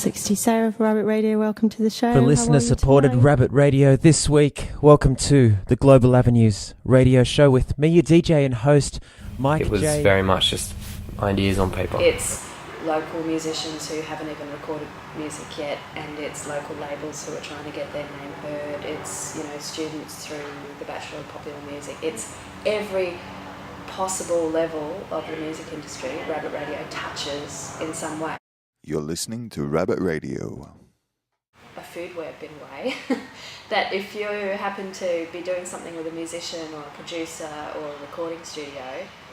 60 Sarah for Rabbit Radio. Welcome to the show. For listener-supported Rabbit Radio this week, welcome to the Global Avenues radio show with me, your DJ and host, Mike J. It was very much just ideas on paper. It's local musicians who haven't even recorded music yet, and it's local labels who are trying to get their name heard. It's, you know, students through the Bachelor of Popular Music. It's every possible level of the music industry Rabbit Radio touches in some way. You're listening to Rabbit Radio. A food web in a way, that if you happen to be doing something with a musician or a producer or a recording studio,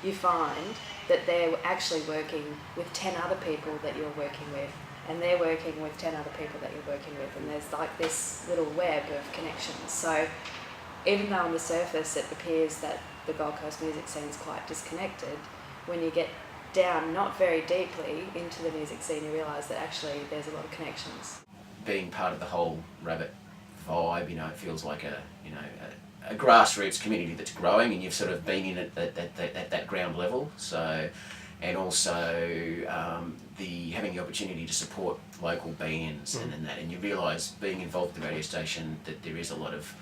you find that they're actually working with 10 other people that you're working with, and they're working with 10 other people that you're working with, and there's like this little web of connections. So even though on the surface it appears that the Gold Coast music scene is quite disconnected, when you get down not very deeply into the music scene, you realise that actually there's a lot of connections. Being part of the whole Rabbit vibe, you know, it feels like a grassroots community that's growing, and you've sort of been in it at that ground level. So, and also having the opportunity to support local bands and you realise being involved with the radio station that there is a lot of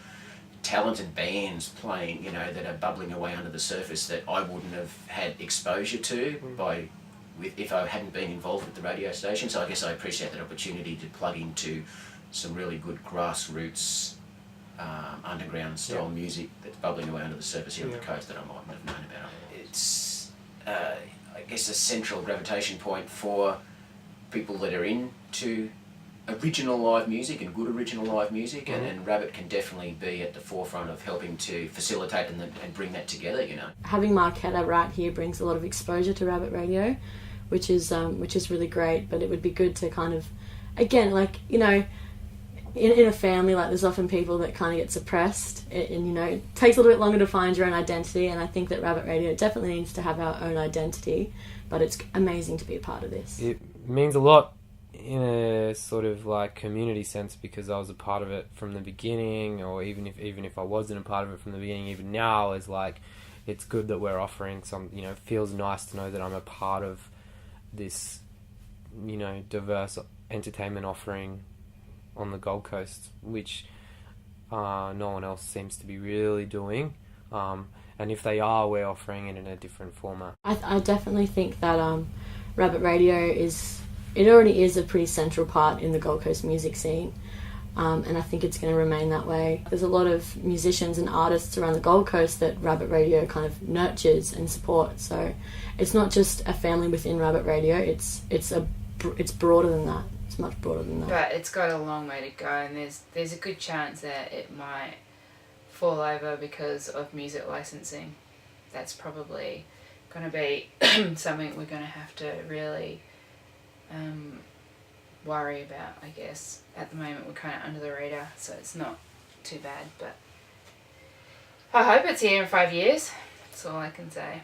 talented bands playing, you know, that are bubbling away under the surface that I wouldn't have had exposure to if I hadn't been involved with the radio station. So I guess I appreciate that opportunity to plug into some really good grassroots underground style music that's bubbling away under the surface here on the coast that I mightn't have known about. It's I guess a central gravitation point for people that are into original live music and good original live music, and Rabbit can definitely be at the forefront of helping to facilitate and bring that together, you know. Having Marketta right here brings a lot of exposure to Rabbit Radio, which is really great, but it would be good to kind of, again, like, you know, in a family, like, there's often people that kind of get suppressed, and you know, it takes a little bit longer to find your own identity, and I think that Rabbit Radio definitely needs to have our own identity, but it's amazing to be a part of this. It means a lot in a sort of like community sense, because I was a part of it from the beginning, or even if I wasn't a part of it from the beginning, even now, is like, it's good that we're offering some, you know, it feels nice to know that I'm a part of this, you know, diverse entertainment offering on the Gold Coast, which no one else seems to be really doing, and if they are, we're offering it in a different format. I definitely think that Rabbit Radio already is a pretty central part in the Gold Coast music scene, and I think it's going to remain that way. There's a lot of musicians and artists around the Gold Coast that Rabbit Radio kind of nurtures and supports, so it's not just a family within Rabbit Radio, it's broader than that. It's much broader than that. But it's got a long way to go, and there's a good chance that it might fall over because of music licensing. That's probably going to be something we're going to have to really worry about, I guess. At the moment we're kind of under the radar, so it's not too bad, but I hope it's here in 5 years. That's all I can say.